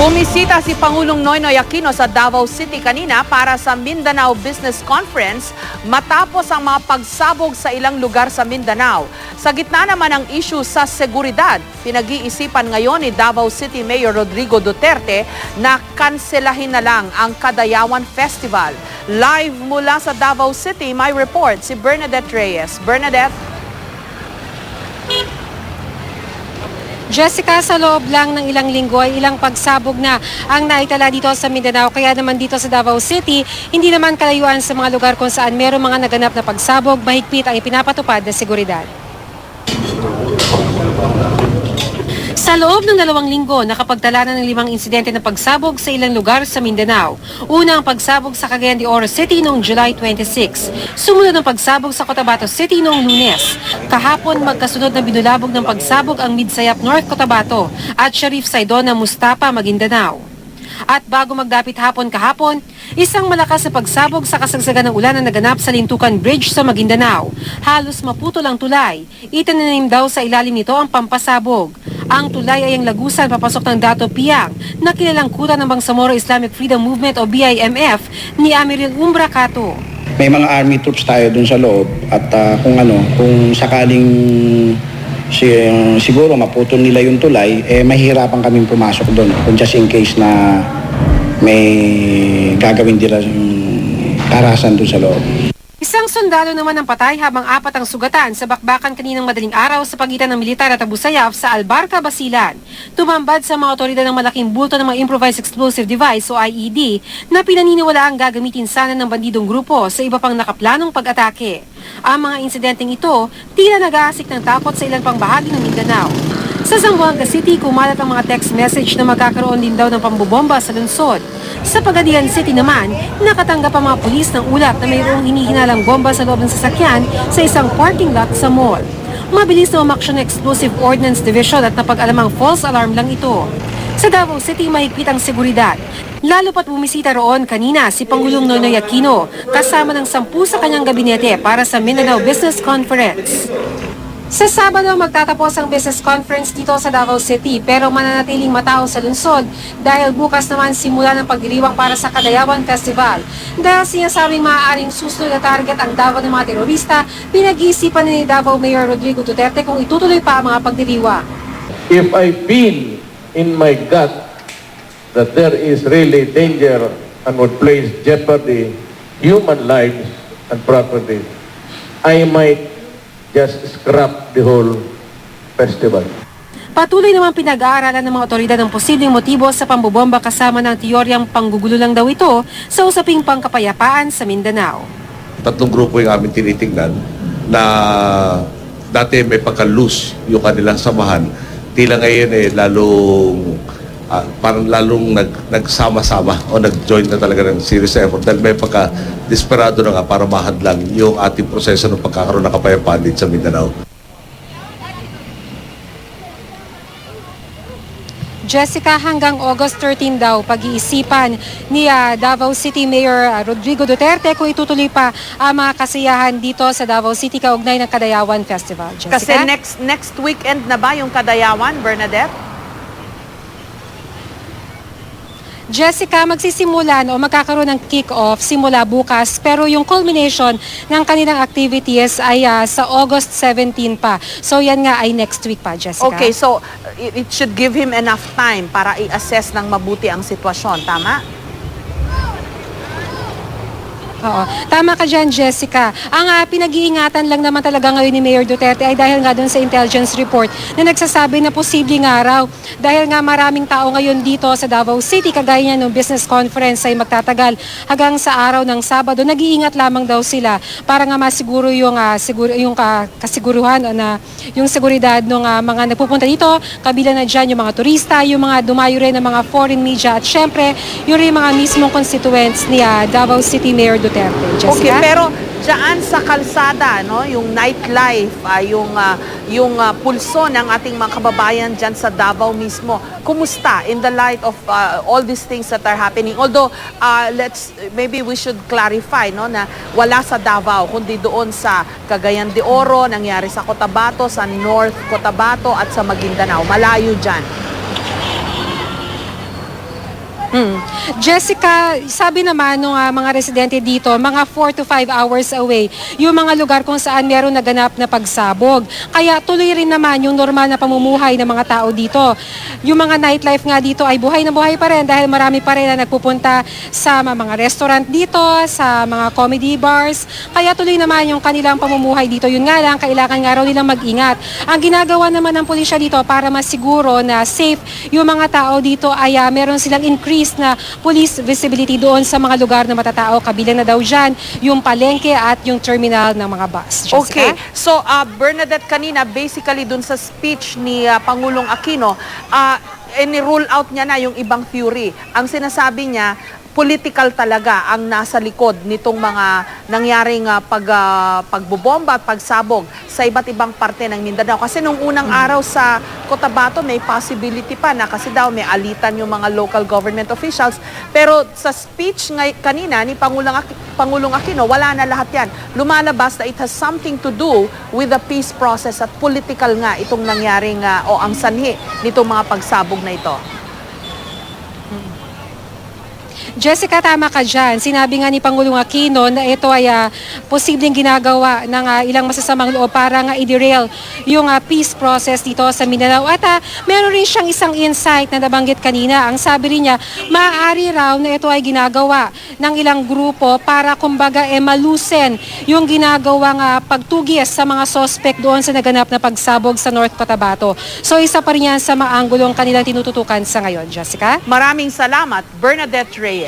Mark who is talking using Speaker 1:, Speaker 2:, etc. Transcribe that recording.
Speaker 1: Bumisita si Pangulong Noynoy Aquino sa Davao City kanina para sa Mindanao Business Conference matapos ang mga pagsabog sa ilang lugar sa Mindanao. Sa gitna naman ng issue sa seguridad, pinag-iisipan ngayon ni Davao City Mayor Rodrigo Duterte na kanselahin na lang ang Kadayawan Festival. Live mula sa Davao City, may report si Bernadette Reyes. Bernadette?
Speaker 2: Jessica, sa loob lang ng ilang linggo ay ilang pagsabog na ang naitala dito sa Mindanao. Kaya naman dito sa Davao City, hindi naman kalayuan sa mga lugar kung saan merong mga naganap na pagsabog, mahigpit ang ipinapatupad na seguridad. Sa loob ng 2 linggo, nakapagtala na ng 5 insidente ng pagsabog sa ilang lugar sa Mindanao. Una ang pagsabog sa Cagayan de Oro City noong July 26. Sumunod ang pagsabog sa Cotabato City noong Lunes. Kahapon, magkasunod na binulabog ng pagsabog ang Midsayap North Cotabato at Sharif Saidona Mustapa, Maguindanao. At bago magdapit hapon kahapon, isang malakas na pagsabog sa kasagsagan ng ulan na naganap sa Lintukan Bridge sa Maguindanao. Halos maputol ang tulay. Itinanim daw sa ilalim nito ang pampasabog. Ang tulay ay ang lagusan papasok ng Dato Piang na kilalang kuta ng Bangsamoro Islamic Freedom Movement o BIMF ni Amiril Umbracato.
Speaker 3: May mga army troops tayo dun sa loob at kung sakaling siguro maputol nila yung tulay, mahihirapan kaming pumasok doon kung just in case na may gagawin nila karahasan doon sa loob.
Speaker 2: Isang sundalo naman ang patay habang 4 ang sugatan sa bakbakan kaninang madaling araw sa pagitan ng militar at Abu Sayyaf sa Albarca, Basilan. Tumambad sa mga otoridad ng malaking bulto ng mga improvised explosive device o IED na pinaniniwala ang gagamitin sana ng bandidong grupo sa iba pang nakaplanong pag-atake. Ang mga insidenteng ito tila nag-aasik ng takot sa ilang pang bahagi ng Mindanao. Sa Zamboanga City, kumalat ang mga text message na magkakaroon din daw ng pambobomba sa lungsod. Sa Pagadian City naman, nakatanggap ang mga pulis ng ulat na mayroong hinihinalang bomba sa loob ng sasakyan sa isang parking lot sa mall. Mabilis na umaksyon ng Explosive Ordnance Division at napag-alamang false alarm lang ito. Sa Davao City, mahigpit ang seguridad. Lalo pat bumisita roon kanina si Pangulong Noynoy Aquino kasama ng 10 sa kanyang gabinete para sa Mindanao Business Conference. Sa Sabado, magtatapos ang business conference dito sa Davao City pero mananatiling matao sa lungsod dahil bukas naman simula ng pagdiriwang para sa Kadayawan Festival. Dahil sinasabing maaaring susunod na target ang Davao ng mga terorista, pinag-iisipan ni Davao Mayor Rodrigo Duterte kung itutuloy pa ang mga pagdiriwang.
Speaker 4: If I feel in my gut that there is really danger and would place jeopardy human lives and property, I might just scrap the whole festival.
Speaker 2: Patuloy naman pinag-aaralan ng mga otoridad ang posibleng motibo sa pambobomba kasama ng teoryang panggugulo lang daw ito sa usaping pangkapayapaan sa Mindanao.
Speaker 5: 3 grupo yung aming tinitingnan na dati may pagka-loose yung kanilang samahan. Tila ngayon parang lalong nagsama-sama o nag-join na talaga ng serious effort dahil may pagka-desperado na nga para mahadlang yung ating proseso ng pagkakaroon ng kapayapaan dito sa Mindanao.
Speaker 2: Jessica, hanggang August 13 daw pag-iisipan ni Davao City Mayor Rodrigo Duterte kung itutuloy pa ang mga kasiyahan dito sa Davao City kaugnay ng Kadayawan Festival. Jessica?
Speaker 1: Kasi next weekend na ba yung Kadayawan, Bernadette?
Speaker 2: Jessica, magsisimulan o magkakaroon ng kick-off simula bukas pero yung culmination ng kanilang activities ay sa August 17 pa. So yan nga ay next week pa, Jessica.
Speaker 1: Okay, so it should give him enough time para i-assess ng mabuti ang sitwasyon, tama?
Speaker 2: Oo. Tama ka dyan, Jessica. Ang pinag-iingatan lang naman talaga ngayon ni Mayor Duterte ay dahil nga doon sa intelligence report na nagsasabi na posibleng araw. Dahil nga maraming tao ngayon dito sa Davao City, kagaya niya ng business conference ay magtatagal hanggang sa araw ng Sabado. Nag-iingat lamang daw sila para nga masiguro yung kasiguruhan na yung seguridad ng mga nagpupunta dito. Kabila na dyan yung mga turista, yung mga dumayo rin ng mga foreign media at syempre yung rin mga mismong constituents ni Davao City Mayor Duterte. Jessica?
Speaker 1: Okay, pero dyan sa kalsada, no, yung nightlife, yung pulso ng ating mga kababayan dyan sa Davao mismo, kumusta in the light of all these things that are happening? Although, maybe we should clarify, no, na wala sa Davao, kundi doon sa Cagayan de Oro, nangyari sa Cotabato, sa North Cotabato at sa Maguindanao. Malayo dyan.
Speaker 2: Jessica, sabi naman ng mga residente dito, mga 4 to 5 hours away, yung mga lugar kung saan meron naganap na pagsabog. Kaya tuloy rin naman yung normal na pamumuhay ng mga tao dito. Yung mga nightlife nga dito ay buhay na buhay pa rin dahil marami pa rin na nagpupunta sa mga restaurant dito, sa mga comedy bars. Kaya tuloy naman yung kanilang pamumuhay dito. Yun nga lang, kailangan nga raw nilang mag-ingat. Ang ginagawa naman ng pulisya dito para masiguro na safe yung mga tao dito ay meron silang increase na police visibility doon sa mga lugar na matatao. Kabilang na daw dyan yung palengke at yung terminal ng mga bus. Jessica?
Speaker 1: Okay. So, Bernadette, kanina, basically dun sa speech ni Pangulong Aquino, ni-rule out niya na yung ibang theory. Ang sinasabi niya, political talaga ang nasa likod nitong mga nangyaring pagbobomba at pagsabog sa iba't ibang parte ng Mindanao. Kasi nung unang araw sa Cotabato, may possibility pa na kasi daw may alitan yung mga local government officials. Pero sa speech kanina ni Pangulong Aquino, wala na lahat yan. Lumalabas na it has something to do with the peace process at political nga itong nangyaring o ang sanhi nitong mga pagsabog na ito.
Speaker 2: Jessica, tama ka dyan. Sinabi nga ni Pangulong Aquino na ito ay posibleng ginagawa ng ilang masasamang loob para nga i-derail yung peace process dito sa Mindanao. At meron rin siyang isang insight na nabanggit kanina. Ang sabi rin niya, maaari raw na ito ay ginagawa ng ilang grupo para kumbaga malusen yung ginagawang pagtugis sa mga suspect doon sa naganap na pagsabog sa North Cotabato. So isa pa rin yan sa mga anggulong kanilang tinututukan sa ngayon. Jessica?
Speaker 1: Maraming salamat, Bernadette Reyes.